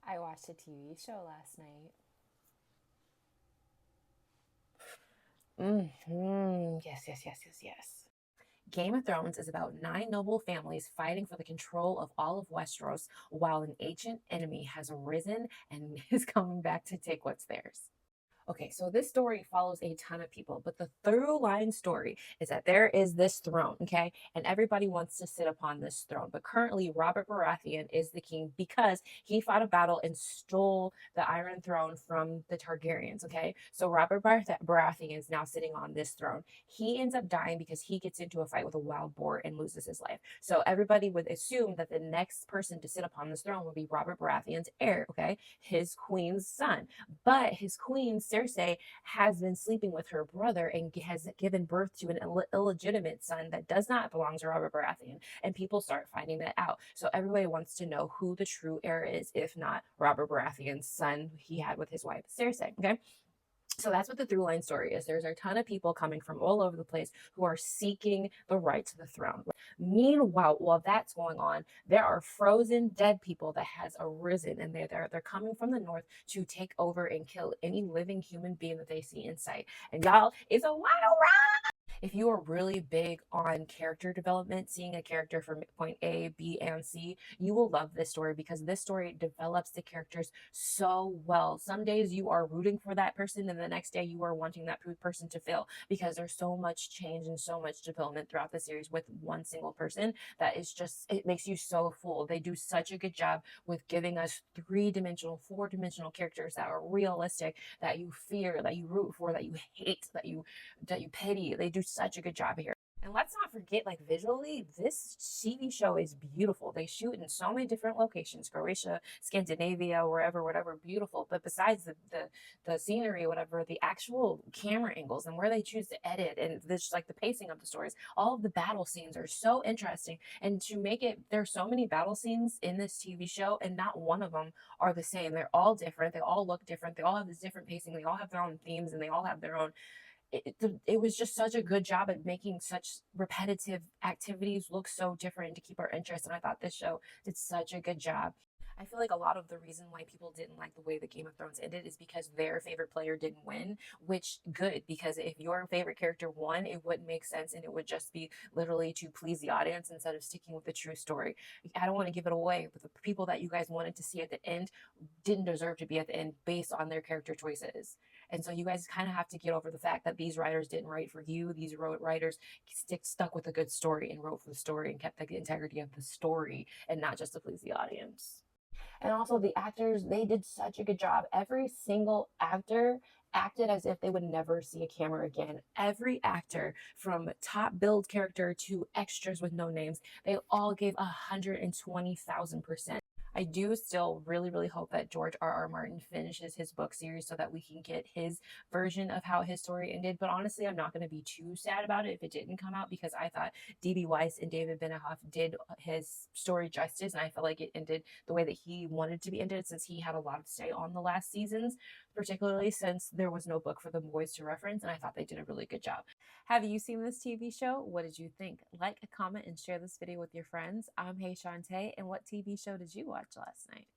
I watched a TV show last night. Yes, yes, yes, yes, yes. Game of Thrones is about nine noble families fighting for the control of all of Westeros while an ancient enemy has arisen and is coming back to take what's theirs. Okay, so this story follows a ton of people, but the through line story is that there is this throne, okay, and everybody wants to sit upon this throne. But currently, Robert Baratheon is the king because he fought a battle and stole the Iron Throne from the Targaryens, okay. So Baratheon is now sitting on this throne. He ends up dying because he gets into a fight with a wild boar and loses his life. So everybody would assume that the next person to sit upon this throne would be Robert Baratheon's heir, okay, his queen's son. But his queen, Cersei, has been sleeping with her brother and has given birth to an illegitimate son that does not belong to Robert Baratheon. And people start finding that out. So everybody wants to know who the true heir is, if not Robert Baratheon's son he had with his wife, Cersei. Okay. So that's what the through line story is. There's a ton of people coming from all over the place who are seeking the right to the throne. Meanwhile, while that's going on, there are frozen dead people that has arisen, and they're coming from the north to take over and kill any living human being that they see in sight. And y'all, it's a wild ride. If you are really big on character development, seeing a character from point A, B, and C, you will love this story because this story develops the characters so well. Some days you are rooting for that person, and the next day you are wanting that person to fail because there's so much change and so much development throughout the series with one single person that is just, it makes you so full. They do such a good job with giving us three-dimensional, four-dimensional characters that are realistic, that you fear, that you root for, that you hate, that you pity. They do such a good job here. And let's not forget, like visually, this TV show is beautiful. They shoot in so many different locations, Croatia, Scandinavia, wherever, whatever, beautiful. But besides the scenery, whatever, the actual camera angles and where they choose to edit and this like the pacing of the stories, all of the battle scenes are so interesting. And to make it, there's so many battle scenes in this TV show, and not one of them are the same. They're all different. They all look different. They all have this different pacing. They all have their own themes, and they all have their own it was just such a good job at making such repetitive activities look so different to keep our interest. And I thought this show did such a good job. I feel like a lot of the reason why people didn't like the way the Game of Thrones ended is because their favorite player didn't win, which good, because if your favorite character won, it wouldn't make sense and it would just be literally to please the audience instead of sticking with the true story. I don't want to give it away, but the people that you guys wanted to see at the end didn't deserve to be at the end based on their character choices. And so you guys kind of have to get over the fact that these writers didn't write for you. These writers stuck with a good story and wrote for the story and kept the integrity of the story and not just to please the audience. And also the actors, they did such a good job. Every single actor acted as if they would never see a camera again. Every actor, from top build character to extras with no names, they all gave 120,000%. I do still really, really hope that George R. Martin finishes his book series so that we can get his version of how his story ended. But honestly, I'm not going to be too sad about it if it didn't come out because I thought D.B. Weiss and David Benioff did his story justice, and I felt like it ended the way that he wanted to be ended since he had a lot of say on the last seasons, particularly since there was no book for the boys to reference, and I thought they did a really good job. Have you seen this TV show? What did you think? Like, comment, and share this video with your friends. I'm Hey Shantae, and what TV show did you watch last night?